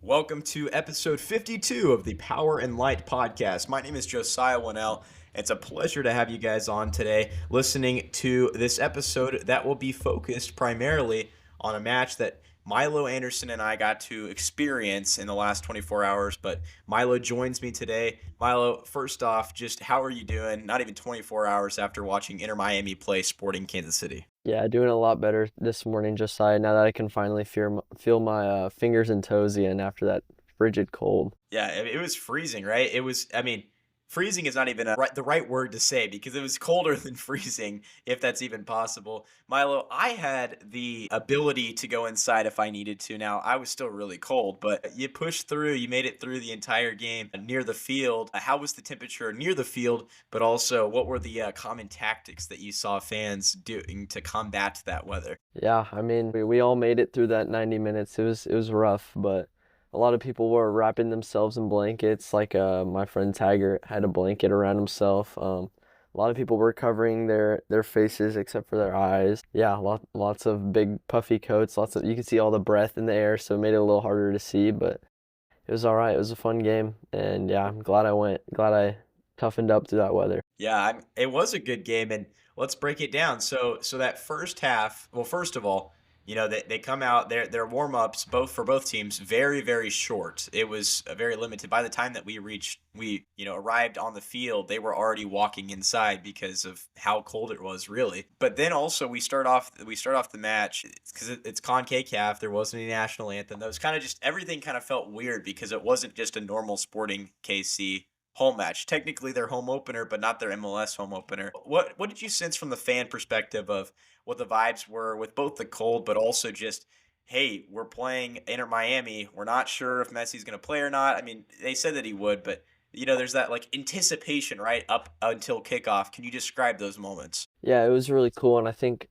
Welcome to episode 52 of the Power and Light podcast. My name is Josiah Wonnell. It's a pleasure to have you guys on today listening to this episode that will be focused primarily on a match that Milo Anderson and I got to experience in the last 24 hours. But Milo joins me today. Milo, first off, just how are you doing? Not even 24 hours after watching Inter Miami play Sporting Kansas City. Yeah, doing a lot better this morning, Josiah, now that I can finally feel my fingers and toes again after that frigid cold. Yeah, it was freezing, right? Freezing is not even the right word to say because it was colder than freezing, if that's even possible. Milo, I had the ability to go inside if I needed to. Now, I was still really cold, but you pushed through, you made it through the entire game near the field. How was the temperature near the field? But also, what were the common tactics that you saw fans doing to combat that weather? Yeah, we all made it through that 90 minutes. It was rough, but a lot of people were wrapping themselves in blankets. Like my friend Taggart had a blanket around himself. A lot of people were covering their faces except for their eyes. Yeah, lots of big puffy coats. You could see all the breath in the air, so it made it a little harder to see, but it was all right. It was a fun game, and yeah, I'm glad I went. Glad I toughened up through that weather. Yeah, it was a good game, and let's break it down. So that first half, well, first of all, they come out their warm ups both for both teams very short. It was very limited. By the time that we arrived on the field, they were already walking inside because of how cold it was, really. But then also we start off the match because it's CONCACAF. There wasn't a national anthem. That was kind of just everything kind of felt weird because it wasn't just a normal Sporting KC home match. Technically their home opener, but not their MLS home opener. What did you sense from the fan perspective of what the vibes were with both the cold, but also just, hey, we're playing Inter Miami. We're not sure if Messi's going to play or not. I mean, they said that he would, but there's that like anticipation right up until kickoff. Can you describe those moments? Yeah, it was really cool, and I think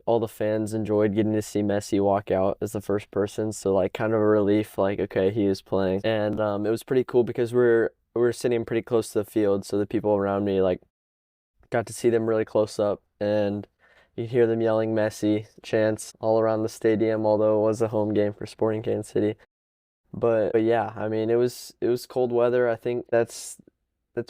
all the fans enjoyed getting to see Messi walk out as the first person. So like, kind of a relief, like okay, he is playing, and it was pretty cool because we're sitting pretty close to the field, so the people around me like got to see them really close up, and you hear them yelling Messi chants all around the stadium. Although it was a home game for Sporting Kansas City, but yeah, it was cold weather. I think that's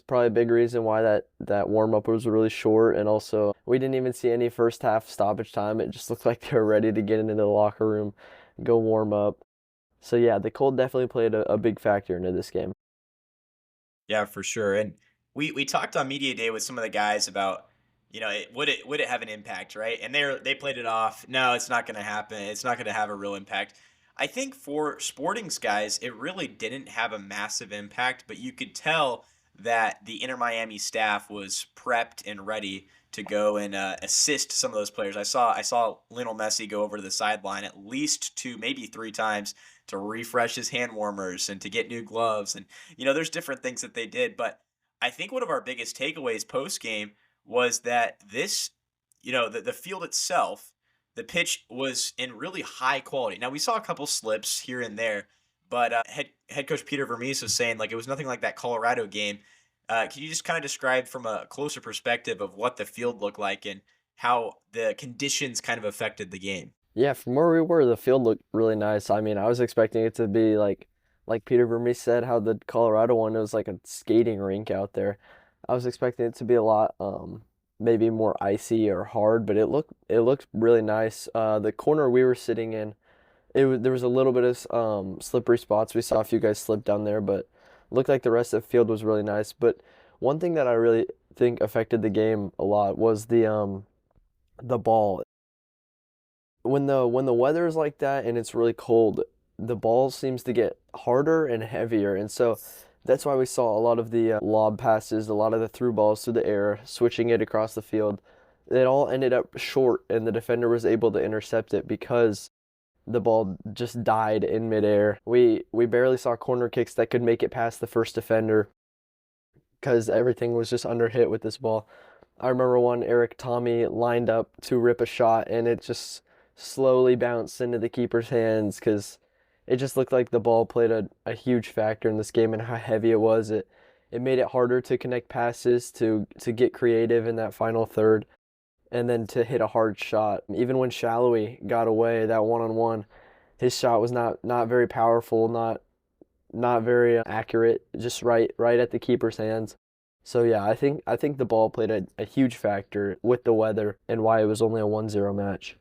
probably a big reason why that warm up was really short, and also we didn't even see any first half stoppage time. It just looked like they were ready to get into the locker room, go warm up. So yeah, the cold definitely played a big factor into this game. Yeah, for sure. And we talked on media day with some of the guys about, would it have an impact, right? And they played it off. No, it's not going to happen. It's not going to have a real impact. I think for Sporting's guys, it really didn't have a massive impact, but you could tell that the Inter Miami staff was prepped and ready to go and assist some of those players. I saw Lionel Messi go over to the sideline at least two, maybe three times to refresh his hand warmers and to get new gloves. And there's different things that they did, but I think one of our biggest takeaways post game was that the field itself, the pitch was in really high quality. Now we saw a couple slips here and there, but head coach Peter Vermes was saying like it was nothing like that Colorado game. Can you just kind of describe from a closer perspective of what the field looked like and how the conditions kind of affected the game? Yeah, from where we were, the field looked really nice. I was expecting it to be like Peter Vermees said, how the Colorado one, it was like a skating rink out there. I was expecting it to be a lot maybe more icy or hard, but it looked really nice. The corner we were sitting in, there was a little bit of slippery spots. We saw a few guys slip down there, but looked like the rest of the field was really nice. But one thing that I really think affected the game a lot was the ball. When the weather is like that and it's really cold, the ball seems to get harder and heavier, and so that's why we saw a lot of the lob passes, a lot of the through balls through the air, switching it across the field. It all ended up short, and the defender was able to intercept it because the ball just died in midair. We barely saw corner kicks that could make it past the first defender because everything was just under hit with this ball. I remember one Eric Tommy lined up to rip a shot, and it just slowly bounced into the keeper's hands because it just looked like the ball played a huge factor in this game and how heavy it was. It made it harder to connect passes, to get creative in that final third, and then to hit a hard shot. Even when Shallowy got away, that one-on-one, his shot was not very powerful, not not very accurate, just right at the keeper's hands. So yeah, I think the ball played a huge factor with the weather and why it was only a 1-0 match.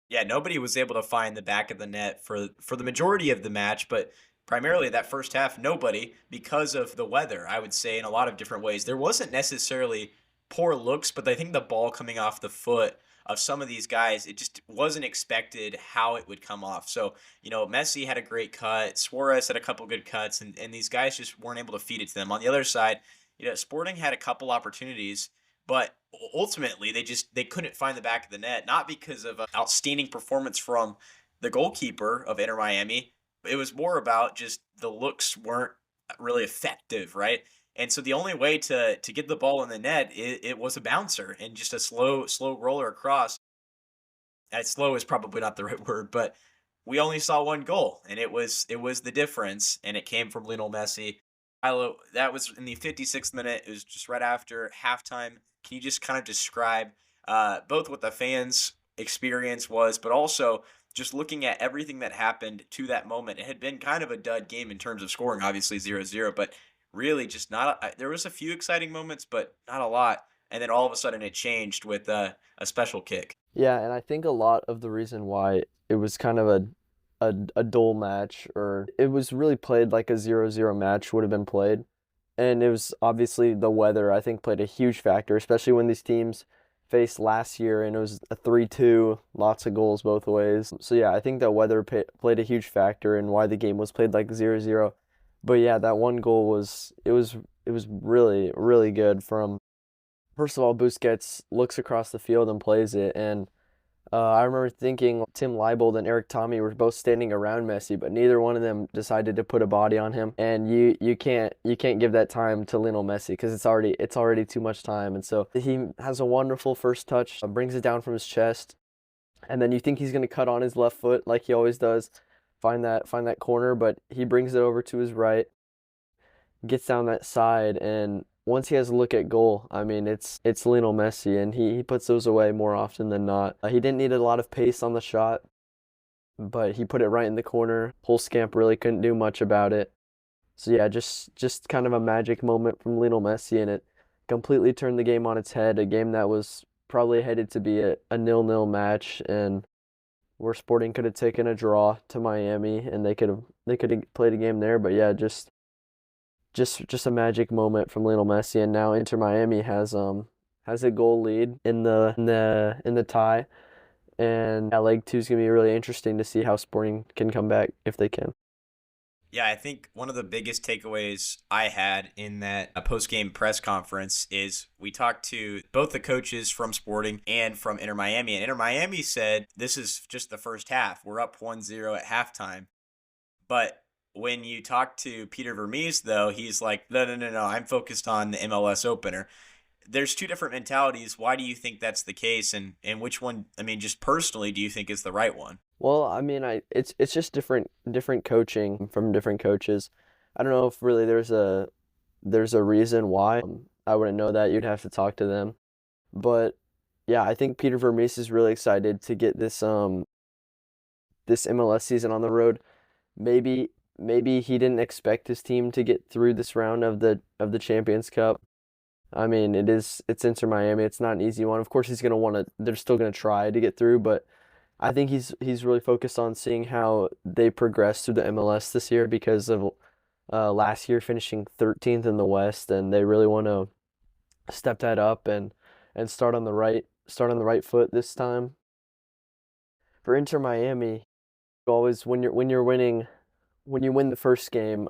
Yeah, nobody was able to find the back of the net for the majority of the match, but primarily that first half, nobody because of the weather. I would say in a lot of different ways. There wasn't necessarily poor looks, but I think the ball coming off the foot of some of these guys, it just wasn't expected how it would come off. So, Messi had a great cut, Suarez had a couple good cuts, and these guys just weren't able to feed it to them. On the other side, Sporting had a couple opportunities, but ultimately they couldn't find the back of the net, not because of an outstanding performance from the goalkeeper of Inter Miami. It was more about just the looks weren't really effective, right? And so the only way to get the ball in the net, it was a bouncer and just a slow roller across. Slow is probably not the right word, but we only saw one goal, and it was the difference, and it came from Lionel Messi. That was in the 56th minute. It was just right after halftime. Can you just kind of describe both what the fans' experience was, but also just looking at everything that happened to that moment? It had been kind of a dud game in terms of scoring, obviously 0-0, but really just not. There was a few exciting moments, but not a lot. And then all of a sudden, it changed with a special kick. Yeah, and I think a lot of the reason why it was kind of a dull match, or it was really played like a 0-0 match would have been played. And it was obviously the weather, I think, played a huge factor, especially when these teams faced last year and it was a 3-2, lots of goals both ways. So yeah, I think that weather played a huge factor in why the game was played like 0-0. But yeah, that one goal was really really good from, first of all, Busquets looks across the field and plays it, and I remember thinking Tim Leibold and Eric Tommy were both standing around Messi, but neither one of them decided to put a body on him. And you can't give that time to Lionel Messi because it's already too much time. And so he has a wonderful first touch, brings it down from his chest, and then you think he's gonna cut on his left foot like he always does, find that corner, but he brings it over to his right, gets down that side, and once he has a look at goal, I mean, it's Lionel Messi, and he puts those away more often than not. He didn't need a lot of pace on the shot, but he put it right in the corner. Scamp really couldn't do much about it. So yeah, just kind of a magic moment from Lionel Messi, and it completely turned the game on its head. A game that was probably headed to be a 0-0 match, and where Sporting could have taken a draw to Miami, and they could have played a game there. But yeah, just a magic moment from Lionel Messi, and now Inter Miami has a goal lead in the tie, and yeah, leg two is gonna be really interesting to see how Sporting can come back if they can. Yeah, I think one of the biggest takeaways I had in that post-game press conference is we talked to both the coaches from Sporting and from Inter Miami. And Inter Miami said, this is just the first half. We're up 1-0 at halftime. But when you talk to Peter Vermees, though, he's like, no, no, no, no, I'm focused on the MLS opener. There's two different mentalities. Why do you think that's the case? And which one, I mean, just personally, do you think is the right one? Well, I mean, it's just different coaching from different coaches. I don't know if really there's a reason why. I wouldn't know that. You'd have to talk to them. But yeah, I think Peter Vermees is really excited to get this MLS season on the road. Maybe he didn't expect his team to get through this round of the Champions Cup. I mean, it's Inter Miami. It's not an easy one. Of course, he's gonna want to. They're still gonna try to get through, but I think he's really focused on seeing how they progress through the MLS this year because of last year finishing 13th in the West, and they really want to step that up and start on the right foot this time. For Inter Miami, always when you win the first game,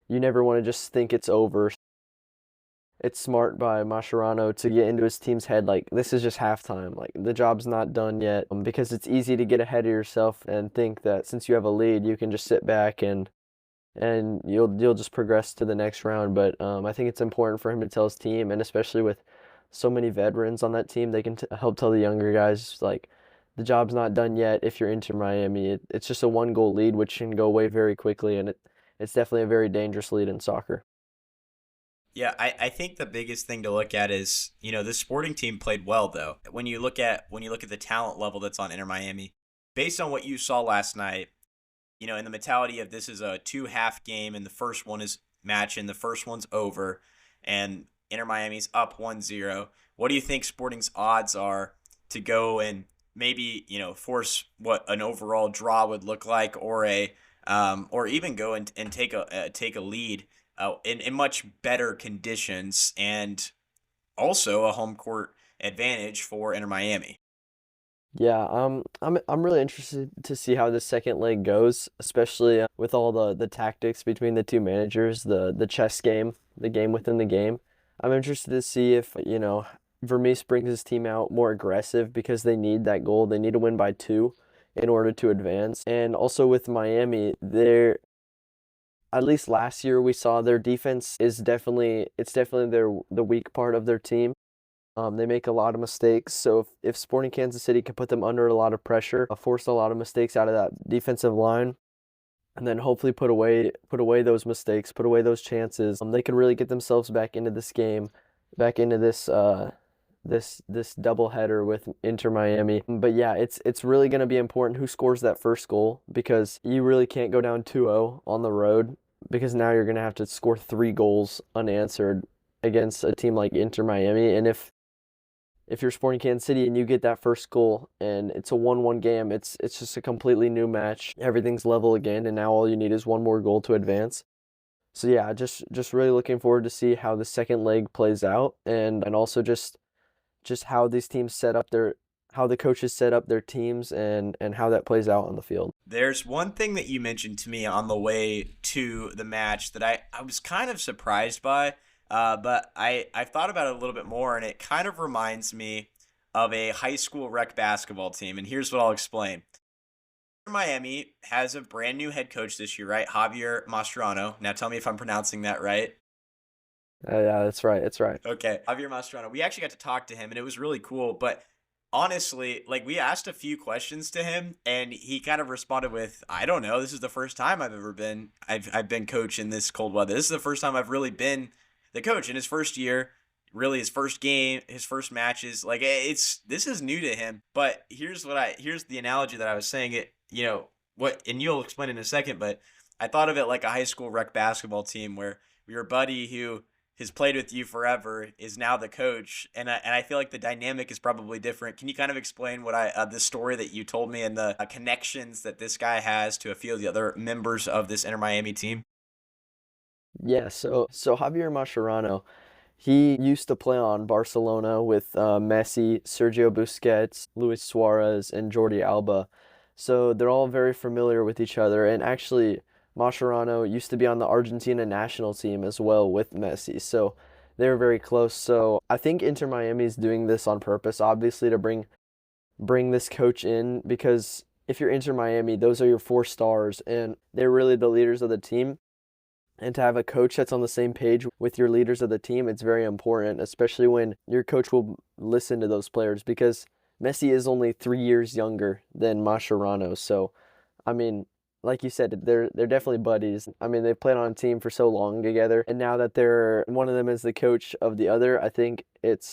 you never want to just think it's over. It's smart by Mascherano to get into his team's head like this is just halftime, like the job's not done yet, because it's easy to get ahead of yourself and think that since you have a lead, you can just sit back and you'll just progress to the next round. But I think it's important for him to tell his team, and especially with so many veterans on that team, they can help tell the younger guys like the job's not done yet. If you're into Miami, it's just a one goal lead, which can go away very quickly, and it's definitely a very dangerous lead in soccer. Yeah, I think the biggest thing to look at is, this Sporting team played well though. When you look at the talent level that's on Inter Miami, based on what you saw last night, in the mentality of this is a two-half game, and the first one is match, and the first one's over, and Inter Miami's up 1-0. What do you think Sporting's odds are to go and maybe force what an overall draw would look like, or even go and take a lead in much better conditions, and also a home court advantage for Inter Miami? Yeah, I'm really interested to see how the second leg goes, especially with all the tactics between the two managers, the chess game, the game within the game. I'm interested to see if, Vermees brings his team out more aggressive because they need that goal. They need to win by two in order to advance. And also with Miami, they're at least last year we saw their defense is definitely the weak part of their team. They make a lot of mistakes, so if Sporting Kansas City can put them under a lot of pressure, force a lot of mistakes out of that defensive line, and then hopefully put away those mistakes, put away those chances, they can really get themselves back into this game, back into this doubleheader with Inter Miami. But yeah, it's really going to be important who scores that first goal because you really can't go down 2-0 on the road because now you're going to have to score 3 goals unanswered against a team like Inter Miami. And if you're Sporting Kansas City and you get that first goal and it's a 1-1 game, it's just a completely new match. Everything's level again, and now all you need is one more goal to advance. So yeah, just really looking forward to see how the second leg plays out, and also just how these teams set up their how the coaches set up their teams and how that plays out on the field. There's one thing that you mentioned to me on the way to the match that I was kind of surprised by, but I've thought about it a little bit more, and it kind of reminds me of a high school rec basketball team. And here's what I'll explain. Miami has a brand new head coach this year, right? Javier Mascherano. Now tell me if I'm pronouncing that right. Yeah, that's right. That's right. Okay, Javier Mascherano. We actually got to talk to him, and it was really cool. But honestly, like we asked a few questions to him, and he kind of responded with, "I don't know. This is the first time I've been coach in this cold weather. This is the first time I've really been the coach in his first year." Really, his first game, his first matches, like this is new to him. But here's the analogy that I was saying. And you'll explain in a second. But I thought of it like a high school rec basketball team where your buddy who has played with you forever is now the coach, and I feel like the dynamic is probably different. Can you kind of explain what the story that you told me and the connections that this guy has to a few of the other members of this Inter Miami team? Yeah, so Javier Mascherano, he used to play on Barcelona with Messi, Sergio Busquets, Luis Suarez, and Jordi Alba. So they're all very familiar with each other. And actually, Mascherano used to be on the Argentina national team as well with Messi. So they're very close. So I think Inter Miami is doing this on purpose, obviously, to bring this coach in because if you're Inter Miami, those are your 4 stars, and they're really the leaders of the team. And to have a coach that's on the same page with your leaders of the team, it's very important, especially when your coach will listen to those players because Messi is only 3 years younger than Mascherano. So, I mean, like you said, they're definitely buddies. I mean, they've played on a team for so long together, and now that they're one of them is the coach of the other, I think it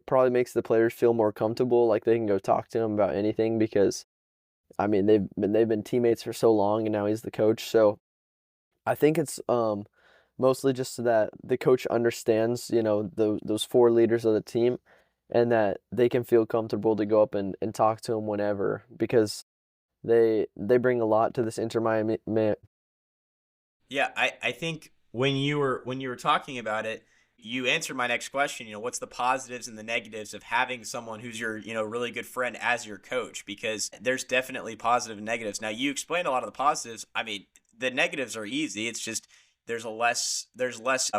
probably makes the players feel more comfortable, like they can go talk to him about anything because I mean they've been teammates for so long, and now he's the coach. So I think it's mostly just so that the coach understands, those 4 leaders of the team and that they can feel comfortable to go up and talk to him whenever because they bring a lot to this Inter Miami. Yeah, I think when you were talking about it, you answered my next question. What's the positives and the negatives of having someone who's your really good friend as your coach? Because there's definitely positive and negatives. Now you explained a lot of the positives. I mean, the negatives are easy. It's just there's less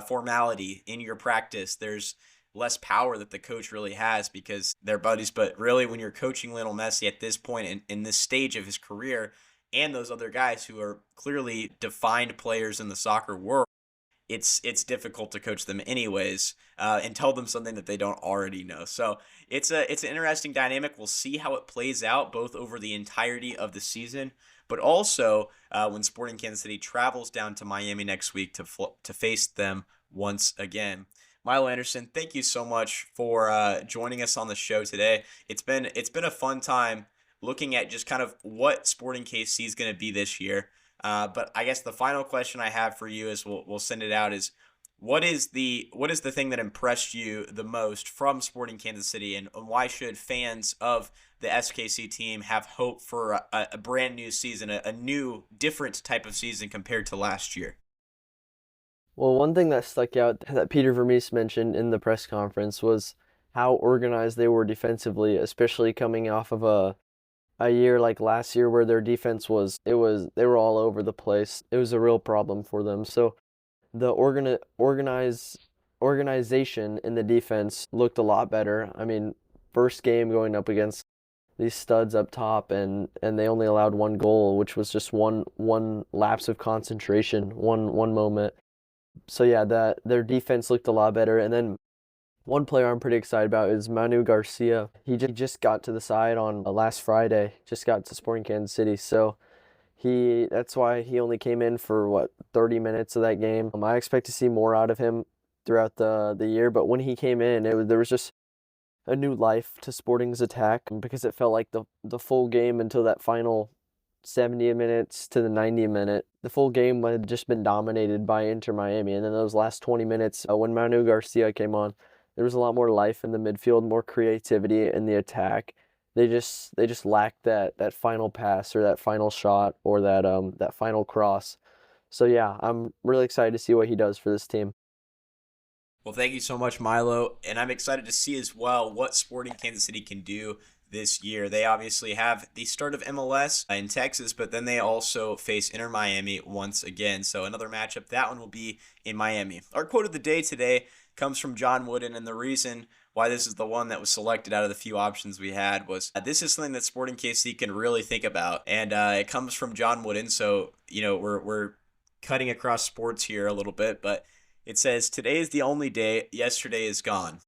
formality in your practice. There's less power that the coach really has because they're buddies. But really, when you're coaching Lionel Messi at this point in this stage of his career, and those other guys who are clearly defined players in the soccer world, it's difficult to coach them anyways, and tell them something that they don't already know. So it's an interesting dynamic. We'll see how it plays out both over the entirety of the season, but also when Sporting Kansas City travels down to Miami next week to face them once again. Milo Anderson, thank you so much for joining us on the show today. It's been a fun time looking at just kind of what Sporting KC is going to be this year. But I guess the final question I have for you is we'll send it out is what is the thing that impressed you the most from Sporting Kansas City, and why should fans of the SKC team have hope for a brand new season, a new different type of season compared to last year? Well, one thing that stuck out that Peter Vermees mentioned in the press conference was how organized they were defensively, especially coming off of a year like last year where their defense was they were all over the place. It was a real problem for them. So the organization in the defense looked a lot better. I mean, first game going up against these studs up top, and they only allowed one goal, which was just one lapse of concentration, one moment. So yeah, that their defense looked a lot better. And then one player I'm pretty excited about is Manu Garcia. He just got to the side on last Friday, just got to Sporting Kansas City. So that's why he only came in for what 30 minutes of that game. I expect to see more out of him throughout the year, but when he came in, there was just a new life to Sporting's attack because it felt like the full game until that final 70 minutes to the 90 minute. The full game had just been dominated by Inter Miami, and then those last 20 minutes when Manu Garcia came on, there was a lot more life in the midfield, more creativity in the attack. They just lacked that final pass or that final shot or that final cross. So yeah, I'm really excited to see what he does for this team. Well, thank you so much, Milo. And I'm excited to see as well what Sporting Kansas City can do this year. They obviously have the start of MLS in Texas, but then they also face Inter Miami once again. So another matchup, that one will be in Miami. Our quote of the day today comes from John Wooden, and the reason why this is the one that was selected out of the few options we had was this is something that Sporting KC can really think about. And it comes from John Wooden, so, we're cutting across sports here a little bit, but it says, "Today is the only day, yesterday is gone.